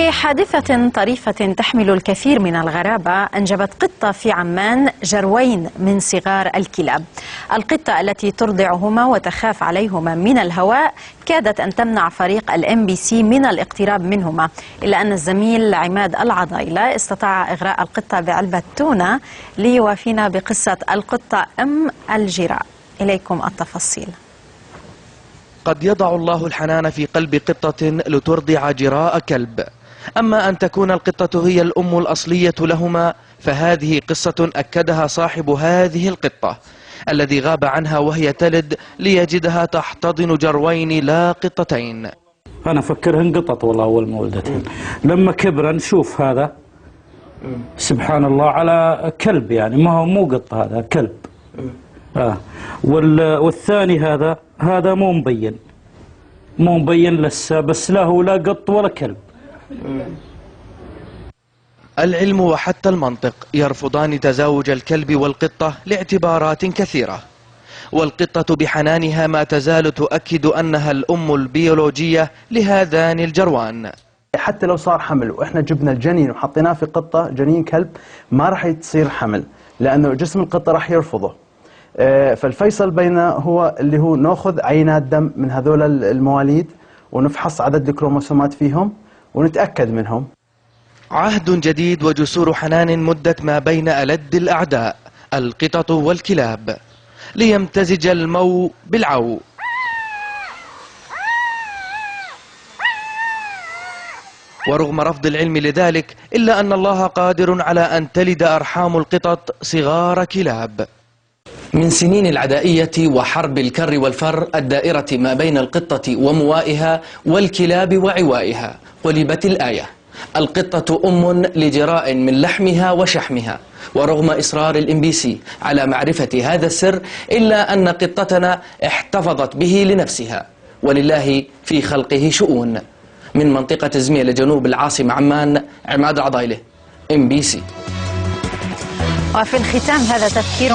في حادثة طريفة تحمل الكثير من الغرابة أنجبت قطة في عمان جروين من صغار الكلاب. القطة التي ترضعهما وتخاف عليهما من الهواء كادت أن تمنع فريق الMBC من الاقتراب منهما، إلا أن الزميل عماد العضايلة استطاع إغراء القطة بعلبة تونة ليوافينا بقصة القطة الجراء. إليكم التفاصيل. قد يضع الله الحنان في قلب قطة لترضع جراء كلب، أما أن تكون القطة هي الأم الأصلية لهما فهذه قصة أكدها صاحب هذه القطة الذي غاب عنها وهي تلد ليجدها تحتضن جروين لا قطتين. أنا أفكرهن قطط والله أول ما ولدتهن، لما كبرن نشوف هذا سبحان الله على كلب، يعني ما هو مو قطة، هذا كلب. والثاني هذا مو مبين لسه، بس لا هو لا قط ولا كلب. العلم وحتى المنطق يرفضان تزاوج الكلب والقطة لاعتبارات كثيرة، والقطة بحنانها ما تزال تؤكد أنها الأم البيولوجية لهذان الجروان. حتى لو صار حمل وإحنا جبنا الجنين وحطيناه في قطة جنين كلب ما راح يصير حمل، لأنه جسم القطة راح يرفضه. فالفيصل بيننا هو اللي هو ناخذ عينات دم من هذول المواليد ونفحص عدد الكروموسومات فيهم ونتأكد منهم. عهد جديد وجسور حنان مدت ما بين ألد الأعداء القطط والكلاب ليمتزج المو بالعو. ورغم رفض العلم لذلك إلا أن الله قادر على أن تلد أرحام القطط صغار كلاب. من سنين العدائية وحرب الكر والفر الدائرة ما بين القطة وموائها والكلاب وعوائها قلبت الآية. القطة أم لجراء من لحمها وشحمها، ورغم إصرار الMBC على معرفة هذا السر إلا أن قطتنا احتفظت به لنفسها، ولله في خلقه شؤون. من منطقة زميل جنوب العاصمة عمان، عماد العضايلة، MBC. وفي الختام هذا تذكير